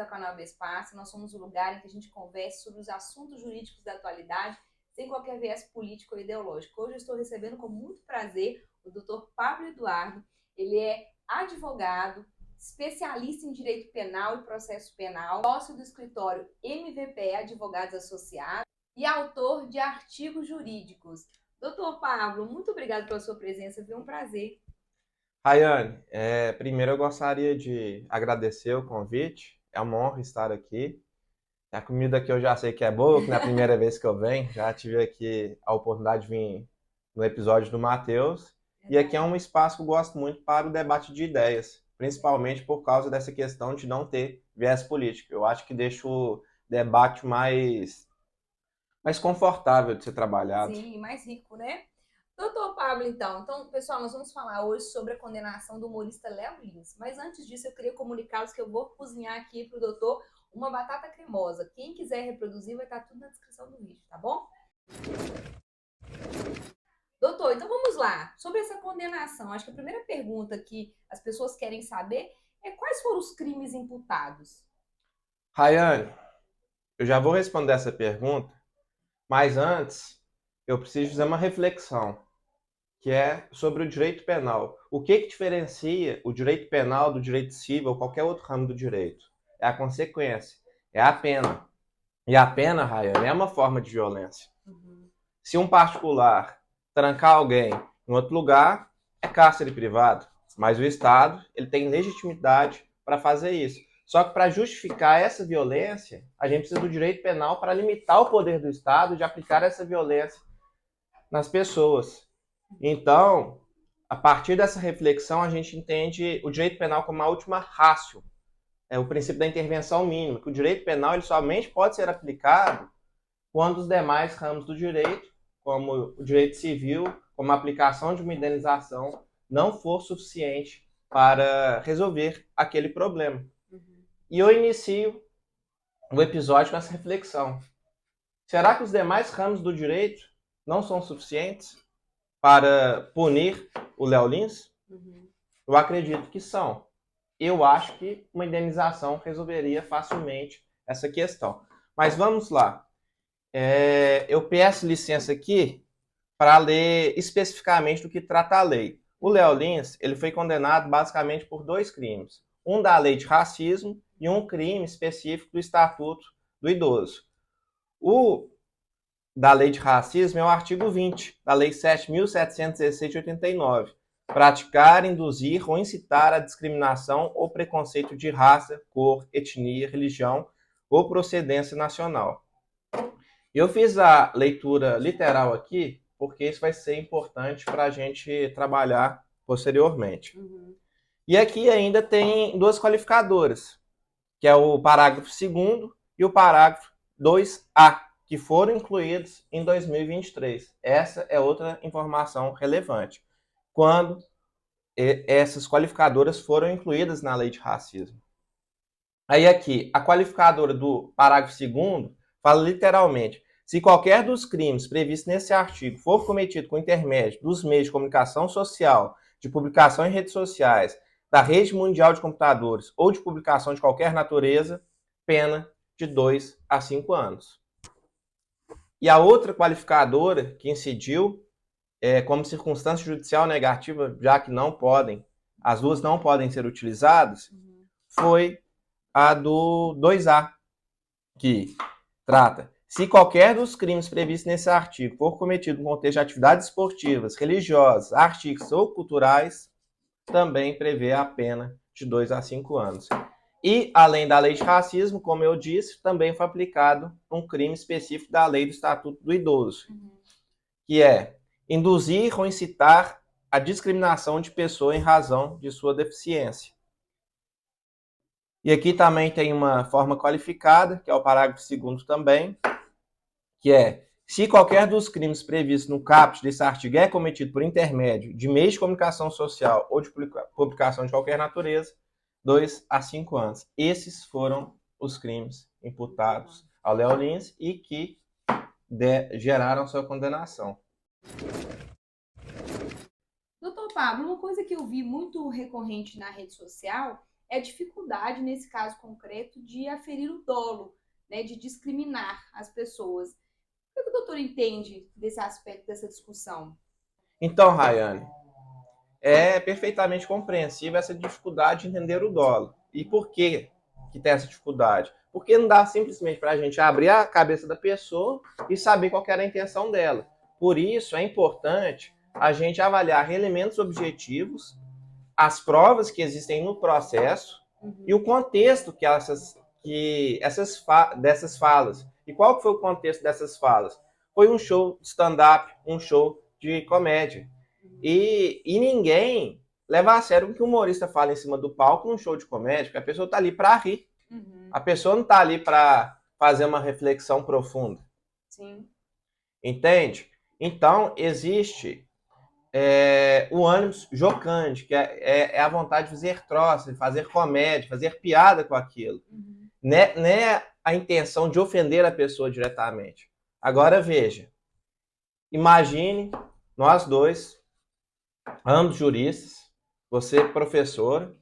ao canal Espaço. Nós somos o lugar em que a gente conversa sobre os assuntos jurídicos da atualidade, sem qualquer viés político ou ideológico. Hoje eu estou recebendo com muito prazer o Dr. Pablo Eduardo. Ele é advogado, especialista em direito penal e processo penal, sócio do escritório MVPE Advogados Associados e autor de artigos jurídicos. Doutor Pablo, muito obrigado pela sua presença, foi um prazer. Rayane, primeiro eu gostaria de agradecer o convite. É uma honra estar aqui. A comida aqui eu já sei que é boa, que não é a primeira vez que eu venho. Já tive aqui a oportunidade de vir no episódio do Matheus. E aqui é um espaço que eu gosto muito para o debate de ideias, principalmente por causa dessa questão de não ter viés político. Eu acho que deixa o debate mais confortável de ser trabalhado. Sim, mais rico, né? Doutor Pablo, então, pessoal, nós vamos falar hoje sobre a condenação do humorista Léo Lins. Mas antes disso, eu queria comunicá-los que eu vou cozinhar aqui para o doutor uma batata cremosa. Quem quiser reproduzir, vai estar tudo na descrição do vídeo, tá bom? Doutor, então vamos lá. Sobre essa condenação, acho que a primeira pergunta que as pessoas querem saber é quais foram os crimes imputados? Rayane, eu já vou responder essa pergunta, mas antes eu preciso fazer uma reflexão, que é sobre o direito penal. O que diferencia o direito penal do direito civil ou qualquer outro ramo do direito? É a consequência, é a pena. E a pena, Ryan, é uma forma de violência. Se um particular trancar alguém em outro lugar, é cárcere privado. Mas o Estado, ele tem legitimidade para fazer isso. Só que para justificar essa violência, a gente precisa do direito penal para limitar o poder do Estado de aplicar essa violência nas pessoas. Então, a partir dessa reflexão, a gente entende o direito penal como a última ratio, é o princípio da intervenção mínima, que o direito penal ele somente pode ser aplicado quando os demais ramos do direito, como o direito civil, como a aplicação de uma indenização, não for suficiente para resolver aquele problema. E eu inicio o episódio com essa reflexão. Será que os demais ramos do direito não são suficientes para punir o Léo Lins? Eu acredito que são. Eu acho que uma indenização resolveria facilmente essa questão. Mas vamos lá. Eu peço licença aqui para ler especificamente do que trata a lei. O Léo Lins ele foi condenado basicamente por dois crimes. Um da lei de racismo e um crime específico do Estatuto do Idoso. O da lei de racismo é o artigo 20 da Lei 7.716 de 89. Praticar, induzir ou incitar a discriminação ou preconceito de raça, cor, etnia, religião ou procedência nacional. Eu fiz a leitura literal aqui, porque isso vai ser importante para a gente trabalhar posteriormente. E aqui ainda tem duas qualificadoras, que é o parágrafo 2º e o parágrafo 2A, que foram incluídos em 2023. Essa é outra informação relevante. Quando essas qualificadoras foram incluídas na lei de racismo. Aí aqui, a qualificadora do parágrafo 2º fala literalmente: se qualquer dos crimes previstos nesse artigo for cometido com intermédio dos meios de comunicação social, de publicação em redes sociais, da rede mundial de computadores ou de publicação de qualquer natureza, pena de 2 a 5 anos. E a outra qualificadora que incidiu como circunstância judicial negativa, já que não podem, as duas não podem ser utilizadas, foi a do 2A, que trata: se qualquer dos crimes previstos nesse artigo for cometido no contexto de atividades esportivas, religiosas, artísticas ou culturais, também prevê a pena de 2 a 5 anos. E, além da lei de racismo, como eu disse, também foi aplicado um crime específico da lei do Estatuto do Idoso, que é induzir ou incitar a discriminação de pessoa em razão de sua deficiência. E aqui também tem uma forma qualificada, que é o parágrafo 2º também, que é: se qualquer dos crimes previstos no caput desse artigo é cometido por intermédio de meios de comunicação social ou de publicação de qualquer natureza, 2 a 5 anos. Esses foram os crimes imputados ao Léo Lins e que geraram sua condenação. Doutor Pablo, uma coisa que eu vi muito recorrente na rede social é a dificuldade, nesse caso concreto, de aferir o dolo, né, de discriminar as pessoas. O que o doutor entende desse aspecto, dessa discussão? Então, Rayane, é perfeitamente compreensível essa dificuldade de entender o dolo. E por que tem essa dificuldade? Porque não dá simplesmente para a gente abrir a cabeça da pessoa e saber qual era a intenção dela. Por isso, é importante a gente avaliar elementos objetivos, as provas que existem no processo e o contexto dessas falas. E qual foi o contexto dessas falas? Foi um show de stand-up, um show de comédia. E ninguém leva a sério o que o humorista fala em cima do palco num show de comédia, porque a pessoa está ali para rir. A pessoa não está ali para fazer uma reflexão profunda. Sim. Entende? Então, existe o ânimo jocante, que é a vontade de fazer troça, de fazer comédia, fazer piada com aquilo. Não é a intenção de ofender a pessoa diretamente. Agora, veja. Imagine nós dois, ambos juristas, você professora,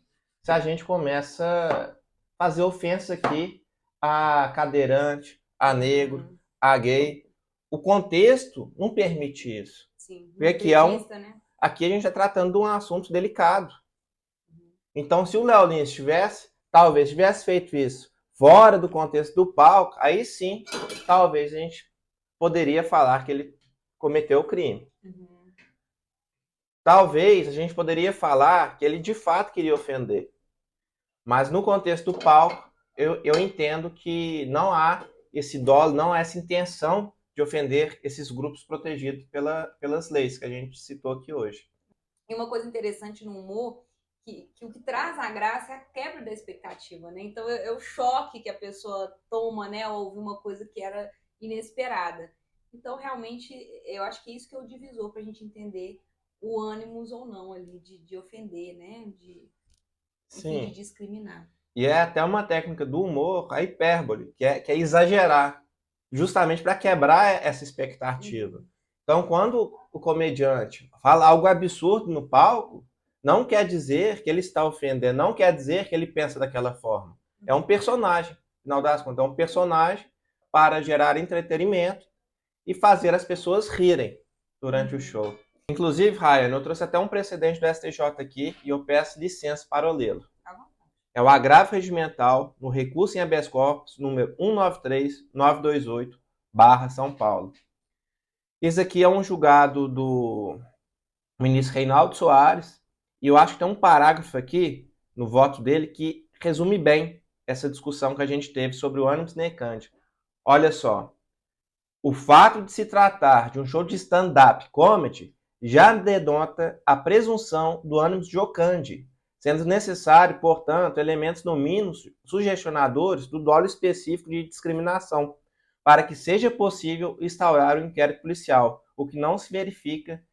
se a gente começa a fazer ofensa aqui a cadeirante, a negro, a gay. O contexto não permite isso. Sim, porque aqui a gente está tratando de um assunto delicado. Então, se o Léo Lins talvez tivesse feito isso fora do contexto do palco, aí sim, talvez a gente poderia falar que ele cometeu o crime. Talvez a gente poderia falar que ele de fato queria ofender. Mas no contexto do palco, eu entendo que não há esse dolo, não há essa intenção de ofender esses grupos protegidos pelas leis que a gente citou aqui hoje. E uma coisa interessante no humor, que o que traz a graça é a quebra da expectativa, né? Então é o choque que a pessoa toma, né, ao ouvir uma coisa que era inesperada. Então, realmente, eu acho que isso que é o divisor para a gente entender o ânimos ou não ali de ofender, né? Enfim, de discriminar. E é até uma técnica do humor, a hipérbole, que é exagerar, justamente para quebrar essa expectativa. Então, quando o comediante fala algo absurdo no palco, não quer dizer que ele está ofendendo, não quer dizer que ele pensa daquela forma. É um personagem, afinal das contas, é um personagem para gerar entretenimento e fazer as pessoas rirem durante o show. Inclusive, Ryan, eu trouxe até um precedente do STJ aqui e eu peço licença para lê-lo. É o agravo regimental no recurso em habeas corpus número 193928/São Paulo. Esse aqui é um julgado do ministro Reinaldo Soares e eu acho que tem um parágrafo aqui no voto dele que resume bem essa discussão que a gente teve sobre o ânimo necante. Olha só. O fato de se tratar de um show de stand-up comedy já denota a presunção do ânimo jocandi, sendo necessário, portanto, elementos no mínimo sugestionadores do dolo específico de discriminação, para que seja possível instaurar o inquérito policial, o que não se verifica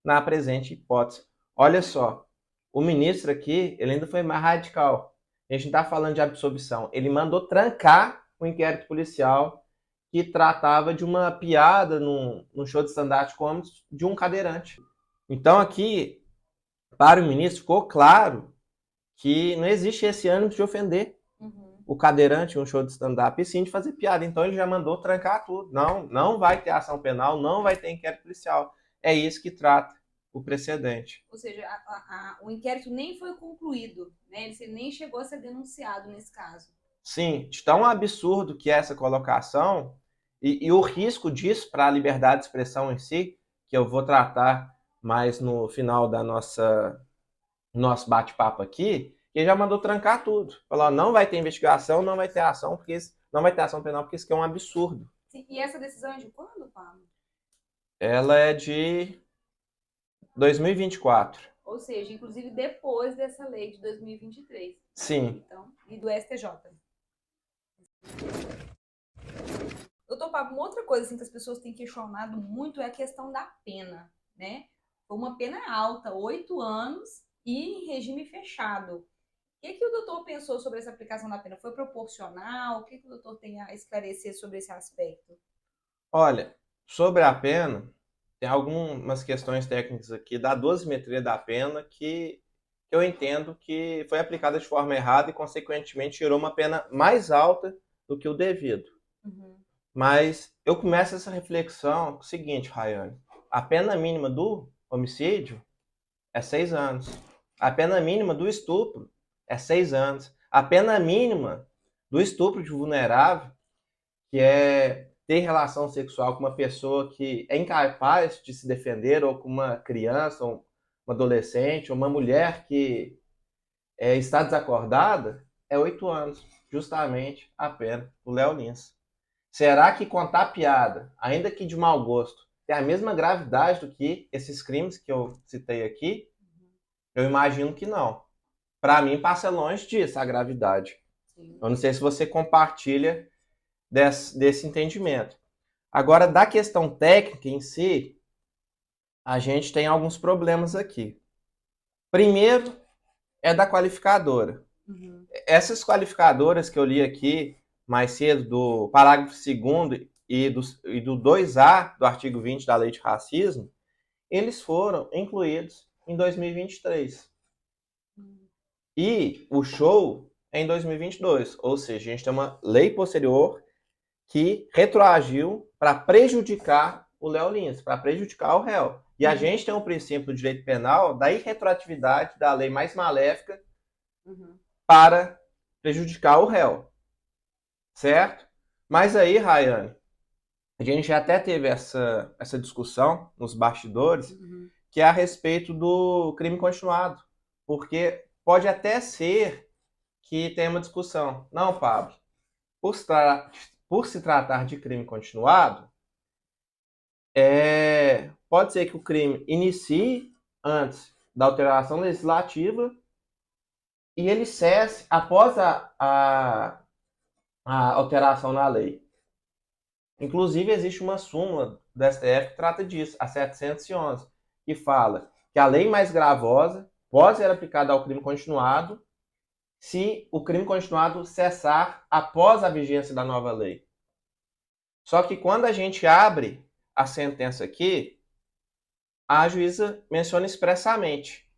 na presente hipótese. Olha só, o ministro aqui, ele ainda foi mais radical. A gente não está falando de absolvição. Ele mandou trancar o inquérito policial que tratava de uma piada num show de stand-up comedy de um cadeirante. Então aqui, para o ministro, ficou claro que não existe esse ânimo de ofender o cadeirante em um show de stand-up, e sim de fazer piada. Então ele já mandou trancar tudo. Não vai ter ação penal, não vai ter inquérito policial. É isso que trata o precedente. Ou seja, o inquérito nem foi concluído, né? Ele nem chegou a ser denunciado nesse caso. Sim, de tão absurdo que é essa colocação e o risco disso para a liberdade de expressão em si, que eu vou tratar mais no final da nosso bate-papo aqui, que ele já mandou trancar tudo. Falou, não vai ter investigação, não vai ter ação, porque não vai ter ação penal, porque isso aqui é um absurdo. Sim, e essa decisão é de quando, Pablo? Ela é de 2024. Ou seja, inclusive depois dessa lei de 2023. Sim. Então, e do STJ. Doutor Pablo, uma outra coisa assim, que as pessoas têm questionado muito é a questão da pena, né? Foi uma pena alta, 8 anos e em regime fechado. O que o doutor pensou sobre essa aplicação da pena? Foi proporcional? O que o doutor tem a esclarecer sobre esse aspecto? Olha, sobre a pena, tem algumas questões técnicas aqui da dosimetria da pena que que eu entendo que foi aplicada de forma errada e, consequentemente, gerou uma pena mais alta do que o devido. Uhum. Mas eu começo essa reflexão com o seguinte, Rayane. A pena mínima do homicídio é 6 anos. A pena mínima do estupro é 6 anos. A pena mínima do estupro de vulnerável, que é ter relação sexual com uma pessoa que é incapaz de se defender, ou com uma criança, ou uma adolescente, ou uma mulher que está desacordada, é 8 anos, justamente a pena do Léo Lins. Será que contar piada, ainda que de mau gosto, tem a mesma gravidade do que esses crimes que eu citei aqui? Eu imagino que não. Para mim, passa longe disso a gravidade. Sim. Eu não sei se você compartilha desse entendimento. Agora, da questão técnica em si, a gente tem alguns problemas aqui. Primeiro, é da qualificadora. Uhum. Essas qualificadoras que eu li aqui mais cedo, do parágrafo 2º e do 2A do artigo 20 da Lei de Racismo, eles foram incluídos em 2023. E o show é em 2022. Ou seja, a gente tem uma lei posterior que retroagiu para prejudicar o Léo Lins, para prejudicar o réu. E a gente tem um princípio do direito penal da irretroatividade da lei mais maléfica para prejudicar o réu. Certo? Mas aí, Rayane, a gente já até teve essa discussão nos bastidores, que é a respeito do crime continuado. Porque pode até ser que tenha uma discussão. Não, Pablo, por se tratar de crime continuado, pode ser que o crime inicie antes da alteração legislativa e ele cesse após a alteração na lei. Inclusive, existe uma súmula do STF que trata disso, a 711, que fala que a lei mais gravosa pode ser aplicada ao crime continuado se o crime continuado cessar após a vigência da nova lei. Só que quando a gente abre a sentença aqui, a juíza menciona expressamente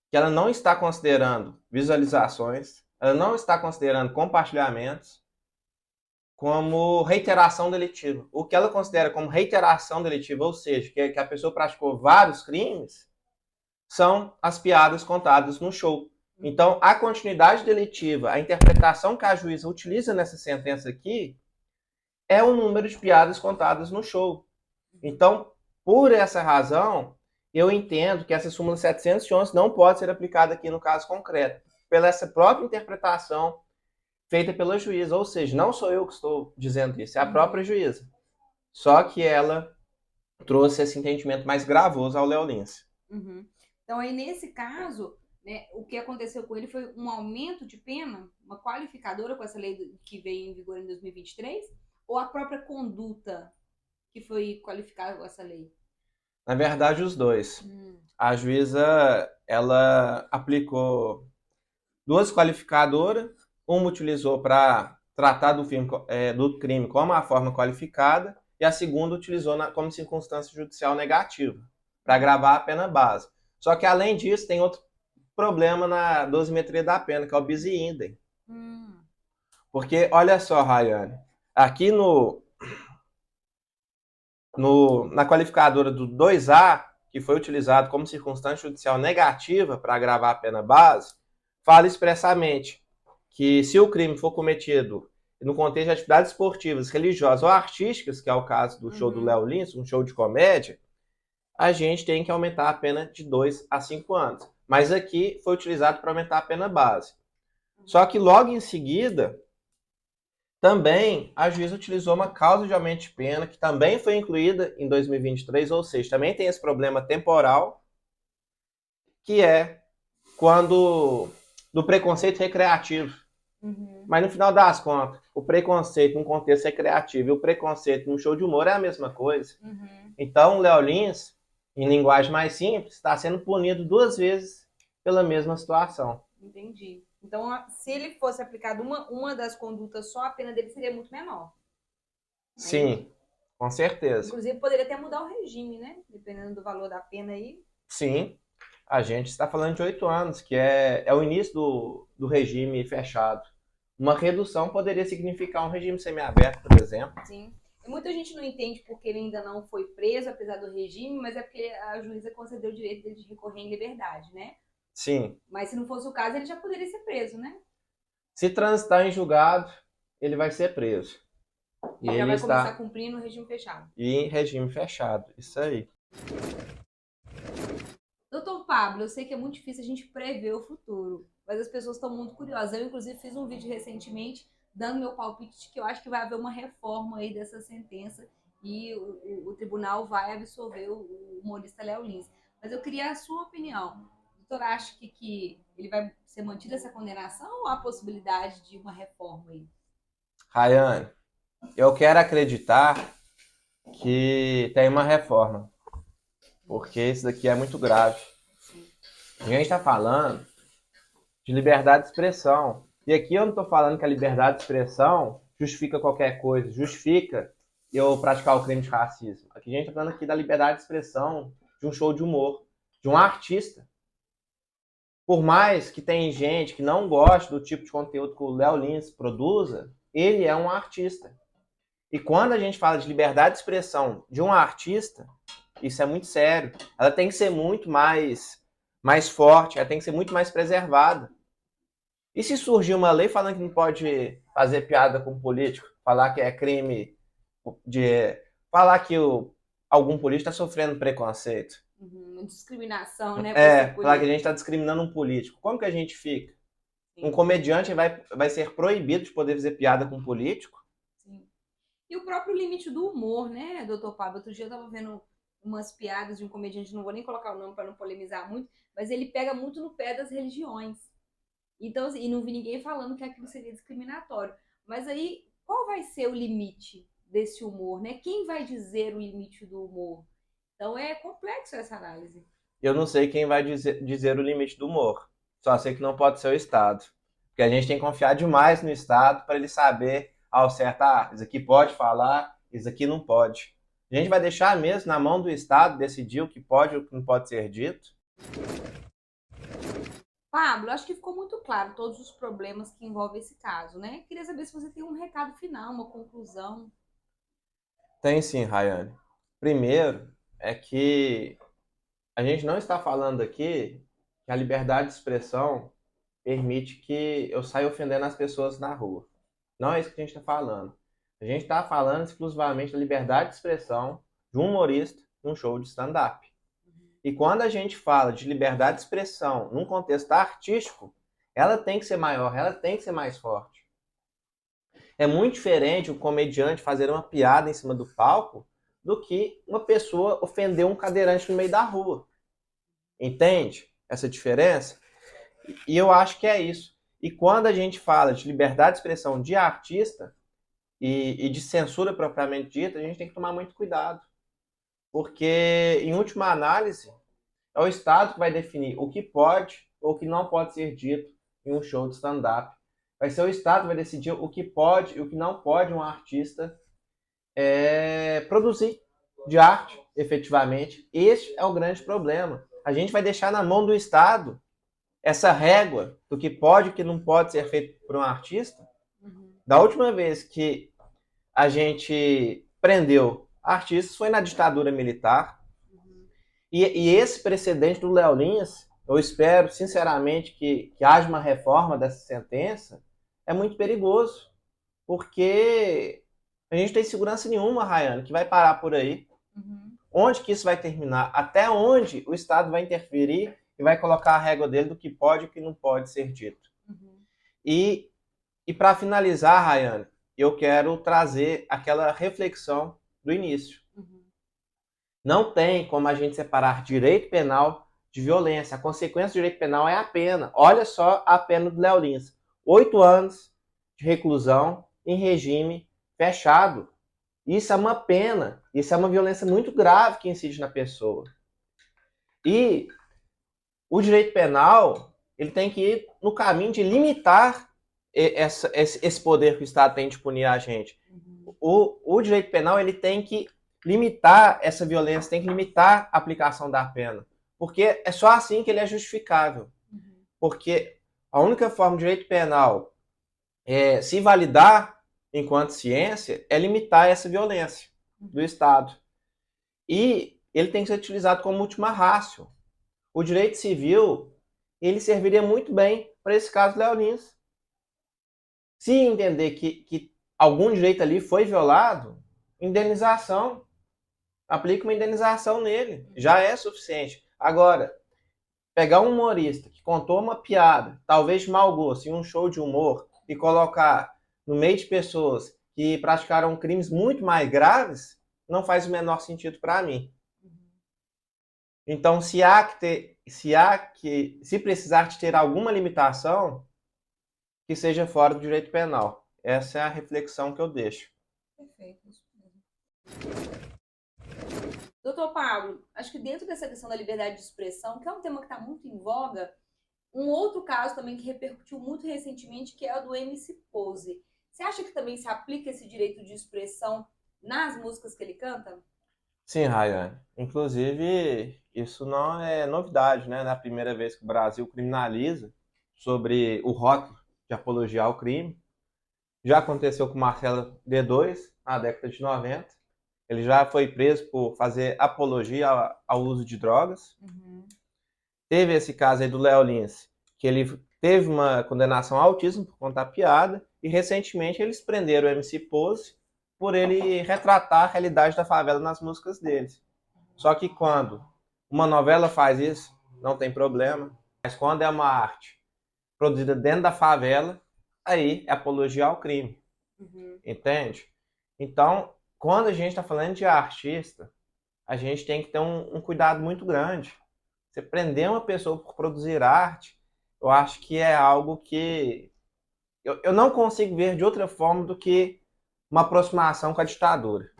que ela não está considerando visualizações, ela não está considerando compartilhamentos como reiteração delitiva. O que ela considera como reiteração delitiva, ou seja, que a pessoa praticou vários crimes, são as piadas contadas no show. Então, a continuidade delitiva, a interpretação que a juíza utiliza nessa sentença aqui, é o número de piadas contadas no show. Então, por essa razão, eu entendo que essa súmula 711 não pode ser aplicada aqui no caso concreto, pela essa própria interpretação feita pela juíza. Ou seja, não sou eu que estou dizendo isso, é a própria juíza. Só que ela trouxe esse entendimento mais gravoso ao Léo Lins. Então, aí, nesse caso, né, o que aconteceu com ele foi um aumento de pena, uma qualificadora com essa lei que veio em vigor em 2023, ou a própria conduta que foi qualificada com essa lei? Na verdade, os dois. A juíza, ela aplicou duas qualificadoras. Uma utilizou para tratar do crime como a forma qualificada e a segunda utilizou como circunstância judicial negativa, para agravar a pena base. Só que, além disso, tem outro problema na dosimetria da pena, que é o bis in idem. Porque, olha só, Rayane, aqui na qualificadora do 2A, que foi utilizado como circunstância judicial negativa para agravar a pena base, fala expressamente que se o crime for cometido no contexto de atividades esportivas, religiosas ou artísticas, que é o caso do show do Léo Lins, um show de comédia, a gente tem que aumentar a pena de 2 a 5 anos. Mas aqui foi utilizado para aumentar a pena base. Só que logo em seguida, também a juíza utilizou uma causa de aumento de pena, que também foi incluída em 2023, ou seja, também tem esse problema temporal, que é quando do preconceito recreativo. Mas no final das contas, o preconceito num contexto recreativo e o preconceito num show de humor é a mesma coisa. Então, o Léo Lins, em linguagem mais simples, está sendo punido 2 vezes pela mesma situação. Entendi. Então, se ele fosse aplicado uma das condutas só, a pena dele seria muito menor. Sim, com certeza. Inclusive, poderia até mudar o regime, né? Dependendo do valor da pena aí. Sim. A gente está falando de 8 anos, que é o início do regime fechado. Uma redução poderia significar um regime semiaberto, por exemplo. Sim. E muita gente não entende porque ele ainda não foi preso, apesar do regime, mas é porque a juíza concedeu o direito dele de recorrer em liberdade, né? Sim. Mas se não fosse o caso, ele já poderia ser preso, né? Se transitar em julgado, ele vai ser preso. E Já ele vai começar a está cumprir no regime fechado. em regime fechado. Isso aí. Doutor Pablo, eu sei que é muito difícil a gente prever o futuro, mas as pessoas estão muito curiosas. Eu, inclusive, fiz um vídeo recentemente dando meu palpite de que eu acho que vai haver uma reforma aí dessa sentença e o tribunal vai absolver o humorista Léo Lins. Mas eu queria a sua opinião. O doutor acha que ele vai ser mantida essa condenação ou há possibilidade de uma reforma aí? Rayane, eu quero acreditar que tem uma reforma, porque isso daqui é muito grave. Sim. A gente está falando de liberdade de expressão. E aqui eu não estou falando que a liberdade de expressão justifica qualquer coisa, justifica eu praticar o crime de racismo. Aqui a gente está falando aqui da liberdade de expressão de um show de humor, de um artista. Por mais que tem gente que não gosta do tipo de conteúdo que o Léo Lins produza, ele é um artista. E quando a gente fala de liberdade de expressão de um artista, isso é muito sério. Ela tem que ser muito mais forte, ela tem que ser muito mais preservada. E se surgir uma lei falando que não pode fazer piada com político, falar que é crime de falar que algum político está sofrendo preconceito? Discriminação, né? Por ser Falar que a político. gente está discriminando um político. Como que a gente fica? Sim. Um comediante vai ser proibido de poder fazer piada com um político? Sim. E o próprio limite do humor, né, doutor Pablo? Outro dia eu tava vendo umas piadas de um comediante, não vou nem colocar o nome para não polemizar muito, mas ele pega muito no pé das religiões. Então, assim, e não vi ninguém falando que aquilo seria discriminatório. Mas aí, qual vai ser o limite desse humor, né? Quem vai dizer o limite do humor? Então é complexo essa análise. Eu não sei quem vai dizer o limite do humor. Só sei que não pode ser o Estado. Porque a gente tem que confiar demais no Estado para ele saber ao certo, isso aqui pode falar, isso aqui não pode. A gente vai deixar mesmo na mão do Estado decidir o que pode e o que não pode ser dito? Pablo, acho que ficou muito claro todos os problemas que envolvem esse caso, né? Queria saber se você tem um recado final, uma conclusão. Tem sim, Rayane. Primeiro, é que a gente não está falando aqui que a liberdade de expressão permite que eu saia ofendendo as pessoas na rua. Não é isso que a gente está falando. A gente está falando exclusivamente da liberdade de expressão de um humorista num show de stand-up. E quando a gente fala de liberdade de expressão num contexto artístico, ela tem que ser maior, ela tem que ser mais forte. É muito diferente o comediante fazer uma piada em cima do palco do que uma pessoa ofender um cadeirante no meio da rua. Entende essa diferença? E eu acho que é isso. E quando a gente fala de liberdade de expressão de artista e de censura propriamente dita, a gente tem que tomar muito cuidado. Porque, em última análise, é o Estado que vai definir o que pode ou o que não pode ser dito em um show de stand-up. Vai ser o Estado que vai decidir o que pode e o que não pode um artista produzir de arte, efetivamente. Este é o grande problema. A gente vai deixar na mão do Estado essa régua do que pode e que não pode ser feito por um artista. Da última vez que a gente prendeu artistas foi na ditadura militar. E esse precedente do Léo Lins, eu espero sinceramente que haja uma reforma dessa sentença, é muito perigoso. Porque a gente não tem segurança nenhuma, Rayane, que vai parar por aí. Onde que isso vai terminar? Até onde o Estado vai interferir e vai colocar a régua dele do que pode e o que não pode ser dito. E para finalizar, Rayane, eu quero trazer aquela reflexão do início. Não tem como a gente separar direito penal de violência. A consequência do direito penal é a pena. Olha só a pena do Léo Lins. 8 anos de reclusão em regime fechado. Isso é uma pena. Isso é uma violência muito grave que incide na pessoa. E o direito penal, ele tem que ir no caminho de limitar esse poder que o Estado tem de punir a gente. O direito penal, ele tem que limitar essa violência, tem que limitar a aplicação da pena. Porque é só assim que ele é justificável. Porque a única forma de direito penal se validar enquanto ciência é limitar essa violência do Estado. E ele tem que ser utilizado como última ratio. O direito civil, ele serviria muito bem para esse caso Léo Lins. Se entender que algum direito ali foi violado, indenização. Aplica uma indenização nele. Já é suficiente. Agora, pegar um humorista que contou uma piada, talvez de mau gosto, em um show de humor, e colocar no meio de pessoas que praticaram crimes muito mais graves, não faz o menor sentido para mim. Então, se precisar de ter alguma limitação, que seja fora do direito penal. Essa é a reflexão que eu deixo. Perfeito. Doutor Pablo, acho que dentro dessa questão da liberdade de expressão, que é um tema que está muito em voga, um outro caso também que repercutiu muito recentemente, que é o do MC Pose. Você acha que também se aplica esse direito de expressão nas músicas que ele canta? Sim, Rayane. Inclusive, isso não é novidade, né? Na primeira vez que o Brasil criminaliza sobre o rótulo de apologia ao crime. Já aconteceu com Marcelo D2, na década de 90. Ele já foi preso por fazer apologia ao uso de drogas. Teve esse caso aí do Léo Lins, que ele teve uma condenação ao autismo por contar piada. E recentemente eles prenderam o MC Pose por ele retratar a realidade da favela nas músicas deles. Só que quando uma novela faz isso, não tem problema. Mas quando é uma arte produzida dentro da favela, aí é apologia ao crime. Entende? Então, quando a gente está falando de artista, a gente tem que ter um cuidado muito grande. Você prender uma pessoa por produzir arte, eu acho que é algo que eu não consigo ver de outra forma do que uma aproximação com a ditadura.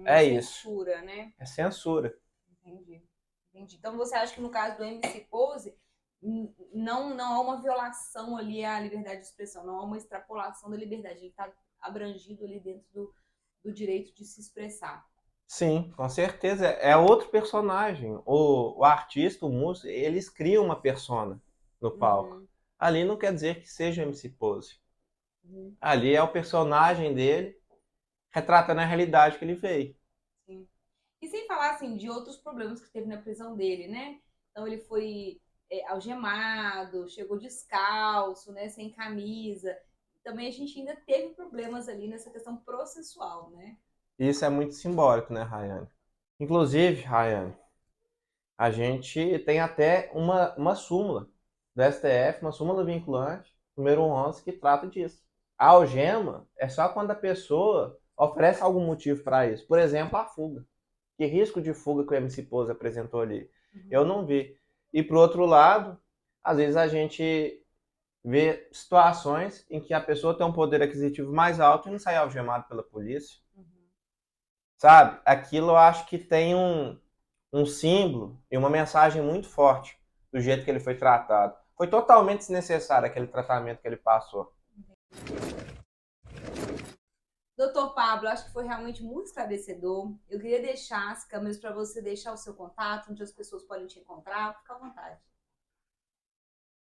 É isso. Censura, né? É censura. Entendi. Então você acha que no caso do MC Pose, não há uma violação ali à liberdade de expressão, não há uma extrapolação da liberdade, ele está abrangido ali dentro do direito de se expressar. Sim, com certeza. É outro personagem. O artista, o músico, eles criam uma persona no palco. Ali não quer dizer que seja MC Pose. Ali é o personagem dele retratando a realidade que ele veio. Sim. E sem falar assim de outros problemas que teve na prisão dele, né? Então ele foi algemado, chegou descalço, né, sem camisa. Também a gente ainda teve problemas ali nessa questão processual, né? Isso é muito simbólico, né, Rayane? Inclusive, Rayane, a gente tem até uma súmula do STF, uma súmula vinculante, número 11, que trata disso. A algema é só quando a pessoa oferece algum motivo para isso. Por exemplo, a fuga. Que risco de fuga que o MC Pose apresentou ali? Eu não vi. E, por outro lado, às vezes a gente vê situações em que a pessoa tem um poder aquisitivo mais alto e não sai algemado pela polícia. Sabe? Aquilo eu acho que tem um símbolo e uma mensagem muito forte do jeito que ele foi tratado. Foi totalmente desnecessário aquele tratamento que ele passou. Doutor Pablo, acho que foi realmente muito esclarecedor. Eu queria deixar as câmeras para você deixar o seu contato, onde as pessoas podem te encontrar. Fica à vontade.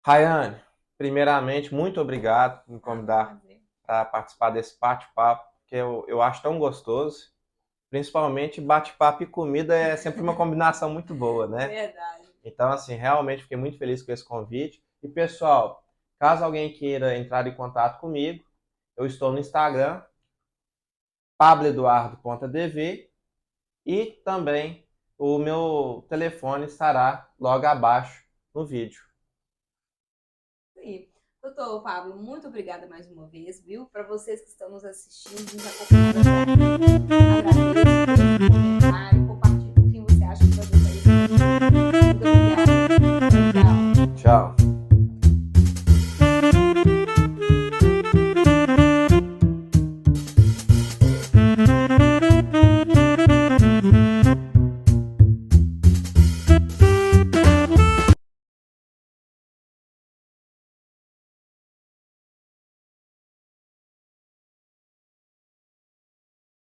Rayane, primeiramente, muito obrigado por me convidar para participar desse bate-papo, que eu acho tão gostoso. Principalmente bate-papo e comida é sempre uma combinação muito boa, né? Verdade. Então, assim, realmente fiquei muito feliz com esse convite. E, pessoal, caso alguém queira entrar em contato comigo, eu estou no Instagram, pabloeduardo.dv, e também o meu telefone estará logo abaixo no vídeo. Sim. Doutor Pablo, muito obrigada mais uma vez, viu? Para vocês que estão nos assistindo, nos acompanhando agora.